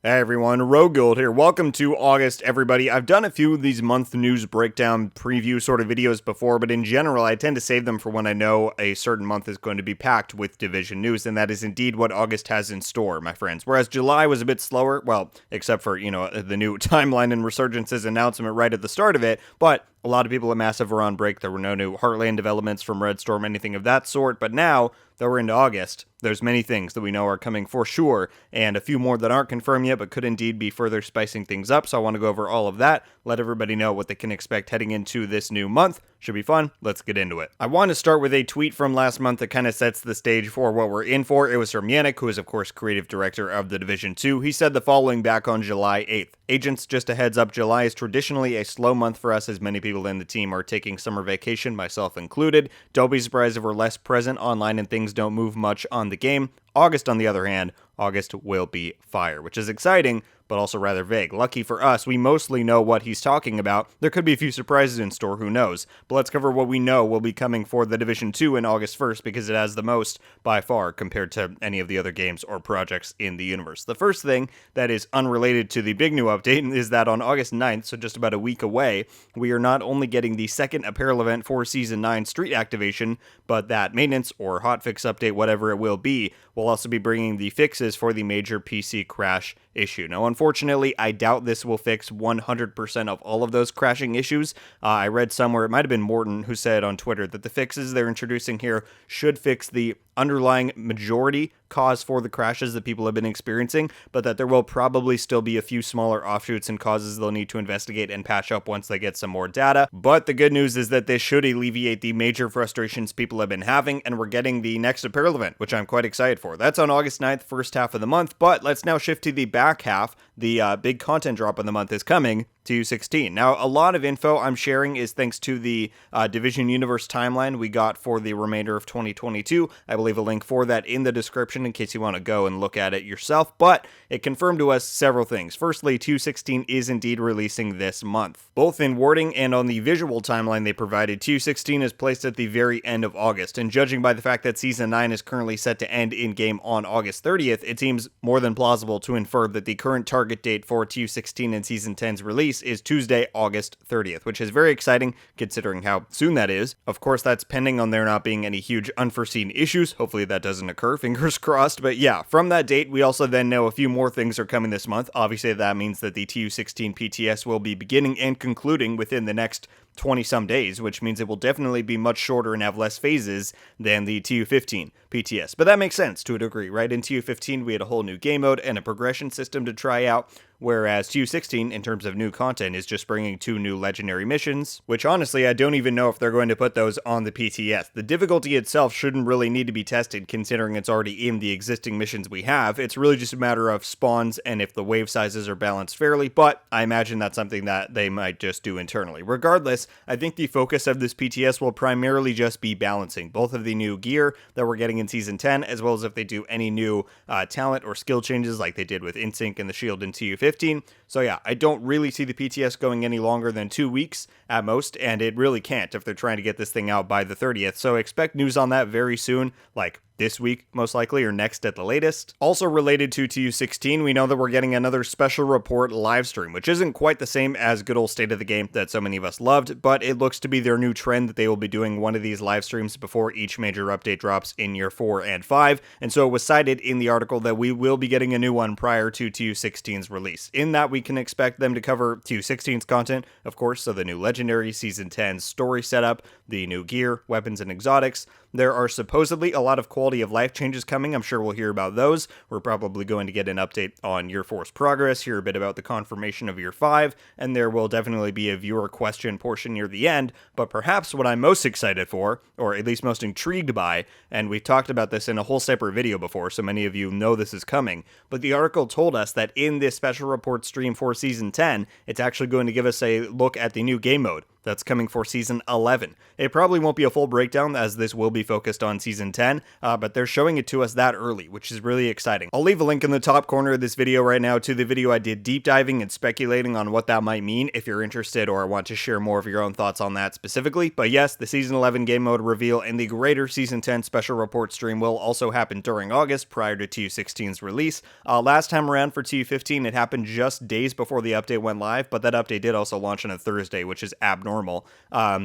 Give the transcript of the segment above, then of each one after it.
Hey everyone, RogueGold here. Welcome to August, everybody. I've done a few of these month news breakdown preview sort of videos before, but in general, I tend to save them for when I know a certain month is going to be packed with division news, and that is indeed what August has in store, my friends. Whereas July was a bit slower, well, except for, the new timeline and Resurgence's announcement right at the start of it, but a lot of people at Massive were on break. There were no new Heartland developments from Red Storm, anything of that sort, but now that we're into August, there's many things that we know are coming for sure, and a few more that aren't confirmed yet, but could indeed be further spicing things up, so I want to go over all of that, let everybody know what they can expect heading into this new month. Should be fun. Let's get into it. I want to start with a tweet from last month that kind of sets the stage for what we're in for. It was from Yannick, who is, of course, creative director of the Division 2. He said the following back on July 8th. Agents, just a heads up, July is traditionally a slow month for us as many people in the team are taking summer vacation, myself included. Don't be surprised if we're less present online and things don't move much on the game. August, on the other hand, August will be fire, which is exciting, but also rather vague. Lucky for us, we mostly know what he's talking about. There could be a few surprises in store, who knows? But let's cover what we know will be coming for the Division 2 in August 1st, because it has the most, by far, compared to any of the other games or projects in the universe. The first thing that is unrelated to the big new update is that on August 9th, so just about a week away, we are not only getting the second apparel event for Season 9 Street Activation, but that maintenance or hotfix update, whatever it will be, will also be bringing the fixes for the major PC crash issue. Now, unfortunately, I doubt this will fix 100% of all of those crashing issues. I read somewhere, it might have been Morton who said on Twitter, that the fixes they're introducing here should fix the underlying majority cause for the crashes that people have been experiencing, but that there will probably still be a few smaller offshoots and causes they'll need to investigate and patch up once they get some more data. But the good news is that this should alleviate the major frustrations people have been having, and we're getting the next apparel event, which I'm quite excited for. That's on August 9th, first half of the month, but let's now shift to the back half. The big content drop of the month is coming, TU16. Now, a lot of info I'm sharing is thanks to the Division Universe timeline we got for the remainder of 2022. I will leave a link for that in the description in case you want to go and look at it yourself, but it confirmed to us several things. Firstly, TU16 is indeed releasing this month. Both in wording and on the visual timeline they provided, TU16 is placed at the very end of August, and judging by the fact that Season 9 is currently set to end in-game on August 30th, it seems more than plausible to infer that the current target date for TU16 and Season 10's release is Tuesday, August 30th, which is very exciting considering how soon that is. Of course, that's pending on there not being any huge unforeseen issues. Hopefully that doesn't occur, fingers crossed. But yeah, from that date, we also then know a few more things are coming this month. Obviously, that means that the TU16 PTS will be beginning and concluding within the next 20-some days, which means it will definitely be much shorter and have less phases than the TU15 PTS. But that makes sense to a degree, right? In TU15, we had a whole new game mode and a progression system to try out, whereas TU16, in terms of new content, is just bringing 2 new legendary missions, which honestly, I don't even know if they're going to put those on the PTS. The difficulty itself shouldn't really need to be tested, considering it's already in the existing missions we have. It's really just a matter of spawns and if the wave sizes are balanced fairly, but I imagine that's something that they might just do internally. Regardless, I think the focus of this PTS will primarily just be balancing both of the new gear that we're getting in Season 10, as well as if they do any new talent or skill changes like they did with Insync and the Shield in TU15. So yeah, I don't really see the PTS going any longer than 2 weeks at most, and it really can't if they're trying to get this thing out by the 30th. So expect news on that very soon, like this week, most likely, or next at the latest. Also related to TU16, we know that we're getting another special report live stream, which isn't quite the same as good old State of the Game that so many of us loved, but it looks to be their new trend that they will be doing one of these live streams before each major update drops in year 4 and 5, and so it was cited in the article that we will be getting a new one prior to TU16's release. In that, we can expect them to cover TU16's content, of course, so the new Legendary, Season 10 story setup, the new gear, weapons, and exotics. There are supposedly a lot of quality of life changes coming. I'm sure we'll hear about those. We're probably going to get an update on Year 4's progress, hear a bit about the confirmation of Year 5, and there will definitely be a viewer question portion near the end. But perhaps what I'm most excited for, or at least most intrigued by, and we've talked about this in a whole separate video before, so many of you know this is coming, but the article told us that in this special report stream for Season 10, it's actually going to give us a look at the new game mode That's coming for Season 11. It probably won't be a full breakdown as this will be focused on Season 10, but they're showing it to us that early, which is really exciting. I'll leave a link in the top corner of this video right now to the video I did deep diving and speculating on what that might mean if you're interested or want to share more of your own thoughts on that specifically. But yes, the Season 11 game mode reveal and the greater Season 10 special report stream will also happen during August prior to TU16's release. Last time around for TU15, it happened just days before the update went live, but that update did also launch on a Thursday, which is abnormal.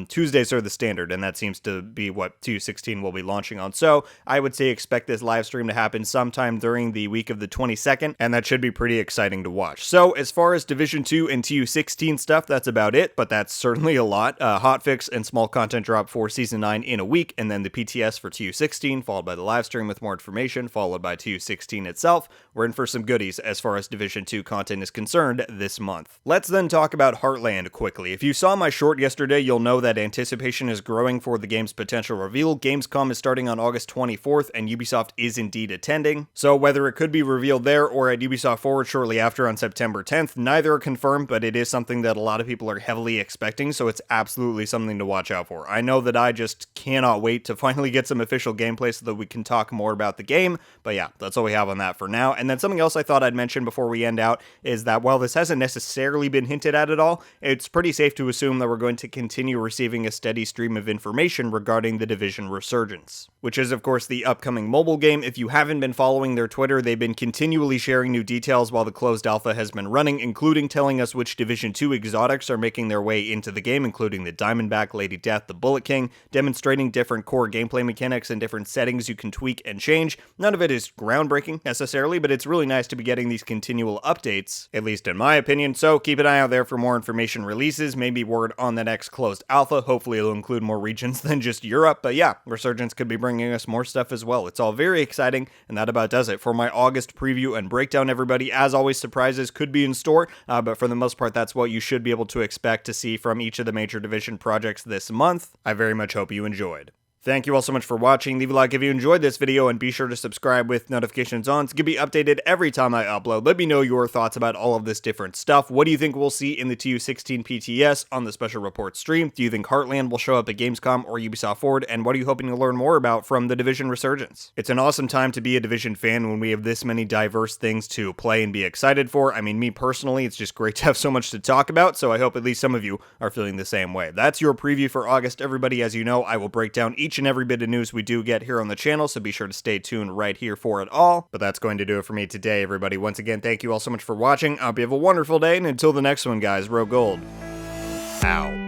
Tuesdays are the standard, and that seems to be what TU16 will be launching on. So I would say expect this live stream to happen sometime during the week of the 22nd, and that should be pretty exciting to watch. So as far as Division 2 and TU16 stuff, that's about it, but that's certainly a lot. Hotfix and small content drop for Season 9 in a week, and then the PTS for TU16, followed by the live stream with more information, followed by TU16 itself. We're in for some goodies as far as Division 2 content is concerned this month. Let's then talk about Heartland quickly. If you saw my short yesterday, you'll know that anticipation is growing for the game's potential reveal. Gamescom is starting on August 24th, and Ubisoft is indeed attending. So whether it could be revealed there or at Ubisoft Forward shortly after on September 10th, neither are confirmed, but it is something that a lot of people are heavily expecting, so it's absolutely something to watch out for. I know that I just cannot wait to finally get some official gameplay so that we can talk more about the game, but yeah, that's all we have on that for now. And then something else I thought I'd mention before we end out is that while this hasn't necessarily been hinted at all, it's pretty safe to assume that we're going to continue receiving a steady stream of information regarding the Division Resurgence, which is of course the upcoming mobile game. If you haven't been following their Twitter, they've been continually sharing new details while the closed alpha has been running, including telling us which Division 2 exotics are making their way into the game, including the Diamondback, Lady Death, the Bullet King, demonstrating different core gameplay mechanics and different settings you can tweak and change. None of it is groundbreaking necessarily, but it's really nice to be getting these continual updates, at least in my opinion, so keep an eye out there for more information releases, maybe word on the next closed alpha. Hopefully it'll include more regions than just Europe, but yeah, Resurgence could be bringing us more stuff as well. It's all very exciting, and that about does it for my August preview and breakdown, everybody. As always, surprises could be in store, but for the most part, that's what you should be able to expect to see from each of the major Division projects this month. I very much hope you enjoyed. Thank you all so much for watching. Leave a like if you enjoyed this video, and be sure to subscribe with notifications on to be updated every time I upload. Let me know your thoughts about all of this different stuff. What do you think we'll see in the TU16 PTS on the special report stream? Do you think Heartland will show up at Gamescom or Ubisoft Forward? And what are you hoping to learn more about from the Division Resurgence? It's an awesome time to be a Division fan when we have this many diverse things to play and be excited for. I mean, me personally, it's just great to have so much to talk about, so I hope at least some of you are feeling the same way. That's your preview for August, everybody. As you know, I will break down each and every bit of news we do get here on the channel, so be sure to stay tuned right here for it all. But that's going to do it for me today, everybody. Once again, thank you all so much for watching. I hope you have a wonderful day, and until the next one, guys, RogueGold out.